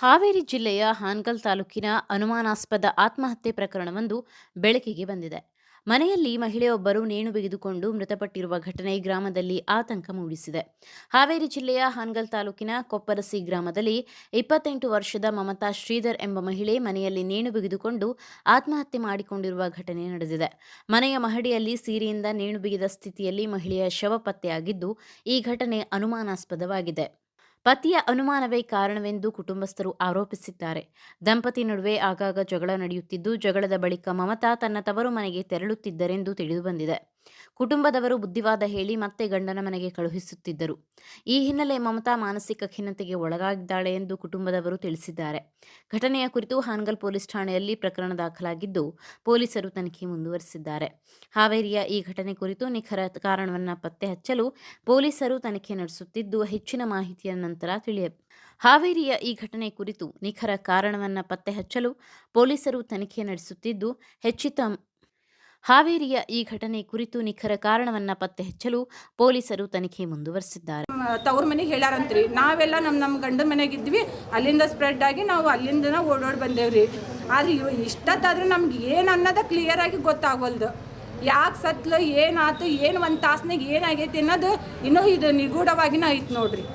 ಹಾವೇರಿ ಜಿಲ್ಲೆಯ ಹಾನಗಲ್ ತಾಲೂಕಿನ ಅನುಮಾನಾಸ್ಪದ ಆತ್ಮಹತ್ಯೆ ಪ್ರಕರಣವೊಂದು ಬೆಳಕಿಗೆ ಬಂದಿದೆ. ಮನೆಯಲ್ಲಿ ಮಹಿಳೆಯೊಬ್ಬರು ನೇಣು ಬಿಗಿದುಕೊಂಡು ಮೃತಪಟ್ಟಿರುವ ಘಟನೆ ಗ್ರಾಮದಲ್ಲಿ ಆತಂಕ ಮೂಡಿಸಿದೆ. ಹಾವೇರಿ ಜಿಲ್ಲೆಯ ಹಾನಗಲ್ ತಾಲೂಕಿನ ಕೊಪ್ಪರಸಿ ಗ್ರಾಮದಲ್ಲಿ 28 ವರ್ಷದ ಮಮತಾ ಶ್ರೀಧರ್ ಎಂಬ ಮಹಿಳೆ ಮನೆಯಲ್ಲಿ ನೇಣು ಬಿಗಿದುಕೊಂಡು ಆತ್ಮಹತ್ಯೆ ಮಾಡಿಕೊಂಡಿರುವ ಘಟನೆ ನಡೆದಿದೆ. ಮನೆಯ ಮಹಡಿಯಲ್ಲಿ ಸೀರೆಯಿಂದ ನೇಣು ಬಿಗಿದ ಸ್ಥಿತಿಯಲ್ಲಿ ಮಹಿಳೆಯ ಶವ ಪತ್ತೆಯಾಗಿದ್ದು, ಈ ಘಟನೆ ಅನುಮಾನಾಸ್ಪದವಾಗಿದೆ. ಪತಿಯ ಅನುಮಾನವೇ ಕಾರಣವೆಂದು ಕುಟುಂಬಸ್ಥರು ಆರೋಪಿಸಿದ್ದಾರೆ. ದಂಪತಿ ನಡುವೆ ಆಗಾಗ ಜಗಳ ನಡೆಯುತ್ತಿದ್ದು, ಜಗಳದ ಬಳಿಕ ಮಮತಾ ತನ್ನ ತವರು ಮನೆಗೆ ತೆರಳುತ್ತಿದ್ದರೆಂದು ತಿಳಿದುಬಂದಿದೆ. ಕುಟುಂಬದವರು ಬುದ್ಧಿವಾದ ಹೇಳಿ ಮತ್ತೆ ಗಂಡನ ಮನೆಗೆ ಕಳುಹಿಸುತ್ತಿದ್ದರು. ಈ ಹಿನ್ನೆಲೆ ಮಮತಾ ಮಾನಸಿಕ ಖಿನ್ನತೆಗೆ ಒಳಗಾಗಿದ್ದಾಳೆ ಎಂದು ಕುಟುಂಬದವರು ತಿಳಿಸಿದ್ದಾರೆ. ಘಟನೆಯ ಕುರಿತು ಹಾನಗಲ್ ಪೊಲೀಸ್ ಠಾಣೆಯಲ್ಲಿ ಪ್ರಕರಣ ದಾಖಲಾಗಿದ್ದು, ಪೊಲೀಸರು ತನಿಖೆ ಮುಂದುವರೆಸಿದ್ದಾರೆ. ಹಾವೇರಿಯ ಈ ಘಟನೆ ಕುರಿತು ನಿಖರ ಕಾರಣವನ್ನು ಪತ್ತೆ ಹಚ್ಚಲು ಪೊಲೀಸರು ತನಿಖೆ ನಡೆಸುತ್ತಿದ್ದು, ಹೆಚ್ಚಿನ ಮಾಹಿತಿಯ ನಂತರ ಹಾವೇರಿಯ ಈ ಘಟನೆ ಕುರಿತು ನಿಖರ ಕಾರಣವನ್ನು ಪತ್ತೆ ಹಚ್ಚಲು ಪೊಲೀಸರು ತನಿಖೆ ನಡೆಸುತ್ತಿದ್ದು, ಹಾವೇರಿಯ ಈ ಘಟನೆ ಕುರಿತು ನಿಖರ ಕಾರಣವನ್ನು ಪತ್ತೆ ಹಚ್ಚಲು ಪೊಲೀಸರು ತನಿಖೆ ಮುಂದುವರೆಸಿದ್ದಾರೆ. ತವ್ರ ಮನೆಗೆ ಹೇಳ್ಯಾರಂತ್ರಿ, ನಾವೆಲ್ಲ ನಮ್ಮ ಗಂಡನ ಮನೆಗೆ ಇದ್ವಿ, ಅಲ್ಲಿಂದ ಸ್ಪ್ರೆಡ್ ಆಗಿ ನಾವು ಅಲ್ಲಿಂದ ಓಡೋಡಿ ಬಂದೇವ್ರಿ. ಆದ್ರೆ ಇಷ್ಟತ್ತಾದ್ರೆ ನಮ್ಗೆ ಏನು ಅನ್ನೋದ ಕ್ಲಿಯರ್ ಆಗಿ ಗೊತ್ತಾಗವಲ್ದು. ಯಾಕೆ ಸತ್ಲು, ಏನಾಯ್ತು, ಏನು ಒಂದು ತಾಸ್ನಾಗ ಏನಾಗೈತಿ ಅನ್ನೋದು ಇನ್ನೂ ಇದು ನಿಗೂಢವಾಗಿನ ಐತೆ ನೋಡ್ರಿ.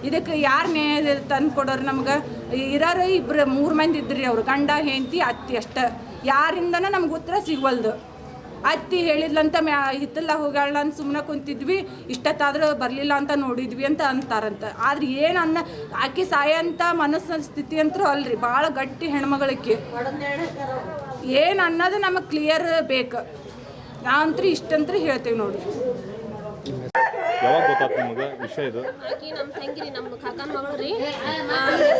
ಇದಕ್ಕೆ ಯಾರು ನ್ಯಾಯ ತಂದು ಕೊಡೋರು? ನಮ್ಗೆ ಇರೋರು 3 ಮಂದಿ ಇದ್ರಿ, ಅವ್ರು ಗಂಡ ಹೆಂಡತಿ ಅತ್ತಿ ಅಷ್ಟೆ. ಯಾರಿಂದನ ನಮ್ಗೆ ಉತ್ತರ ಸಿಗವಲ್ದು. ಅತ್ತಿ ಹೇಳಿದ್ಲಂತ ಹಿತ್ತಲ್ಲ ಹೋಗಾಳ ಅಂತ ಸುಮ್ಮನೆ ಕುಂತಿದ್ವಿ, ಇಷ್ಟತ್ತಾದ್ರೂ ಬರಲಿಲ್ಲ ಅಂತ ನೋಡಿದ್ವಿ ಅಂತ ಅಂತಾರಂತ. ಆದ್ರೆ ಏನು ಆಕಿ ಸಾಯಂತ ಮನಸ್ಸಿನ ಸ್ಥಿತಿ ಅಂತೂ ಅಲ್ರಿ, ಭಾಳ ಗಟ್ಟಿ ಹೆಣ್ಮಗಳಿಗೆ ಏನು ಅನ್ನೋದು ನಮಗೆ ಕ್ಲಿಯರ್ ಬೇಕು. ನಾವಂತೂ ಇಷ್ಟಂತೂ ಹೇಳ್ತೇವೆ ನೋಡ್ರಿ. ಯಾವಾಗ ಗೊತ್ತಾಯ್ತು ನಿಮಗೆ ವಿಷಯ ಇದು? ಆಕಿ ನಮ್ಮ ತಂಗಿರಿ, ನಮ್ಮ ಕಾಕನ ಮಗಳು ರೀ.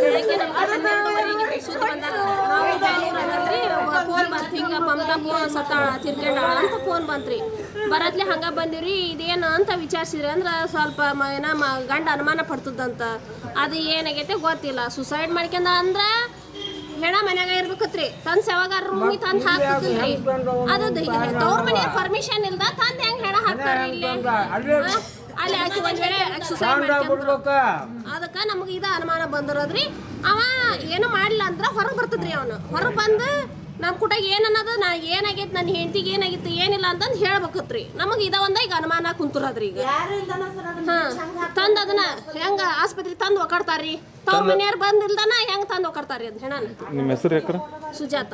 ಬೆಳಗ್ಗೆ ನಮ್ಗೆ 12 ಸುದ್ದಿ ಬಂದಾಗ ನಾವು ಬೆಂಗಳೂರಲ್ಲಿ ಫೋನ್ ಬಂತು, ಹಿಂಗೆ ಮಮತಾ ಫೋನ್ ಸತ್ತಾಳ ತಿರ್ಕೊಂಡಾಳ ಅಂತ ಫೋನ್ ಬಂತ್ರಿ. ಬರತ್ಲೆ ಹಂಗೆ ಬಂದಿವ್ರಿ. ಇದೇನು ಅಂತ ವಿಚಾರಿಸಿದ್ರಿ ಅಂದ್ರೆ ಸ್ವಲ್ಪ ಗಂಡ ಅನುಮಾನ ಪಡ್ತದಂತ. ಅದು ಏನಾಗೈತೆ ಗೊತ್ತಿಲ್ಲ. ಸುಸೈಡ್ ಮಾಡ್ಕೊಂಡ ಅಂದ್ರೆ ಹೆಣ ಮನ್ಯಾಗ ಇರ್ಬೇಕತ್ರಿ, ತಂದು ಯಾವಾಗಾರ ರೂಮಿ ತಂದು ಹಾಕ್ತಿದ್ರಿ. ಅದು ತವ್ರ ಮನೆಯ ಪರ್ಮಿಷನ್ ಇಲ್ದ ತಂದು ಹೆಂಗೆ ಹೆಣ ಹಾಕ್ತಾರೆ ಇಲ್ಲಿ? ಅಲ್ಲಿ ಆಕಿ ಒಂದ್ ವೇಳೆ ಸುಸೈಡ್ ಮಾಡ್ಕೊಂಡ್ರು, ಅದಕ್ಕೆ ನಮಗೆ ಇದು ಅನುಮಾನ ಬಂದಿರೋದ್ರಿ. ಅವ ಏನು ಮಾಡಿಲ್ಲ ಅಂದ್ರೆ ಹೊರಗೆ ಬರ್ತದ್ರಿ. ಅವನು ಹೊರಗೆ ಬಂದು ನಮ್ಮ ಕೂಟ ಏನನ್ನೋದು, ಏನಾಗೈತೆ, ನನ್ನ ಹೆಂಡತಿಗೆ ಏನಾಗಿತ್ತು ಏನಿಲ್ಲ ಅಂತಂದು ಹೇಳ್ಬೇಕತ್ರಿ. ನಮಗೆ ಇದ ಒಂದ ಈಗ ಅನುಮಾನ ಕುಂತುರದ್ರಿ. ಈಗ ತಂದು ಅದನ್ನ ಹೆಂಗ ಆಸ್ಪತ್ರೆ ತಂದು ಒಕ್ಕಾಡ್ತಾರ್ರಿ. ತವ್ರ ಮನೆಯವ್ರು ಬಂದಿಲ್ದನ ಹೆಂಗ್ ತಂದು ಒಕ್ಕಾಡ್ತಾರ್ರಿ ಅದು ಹೆಣನ. ನಿಮ್ಮ ಹೆಸರು ಯಾಕ್ರ? ಸುಜಾತ.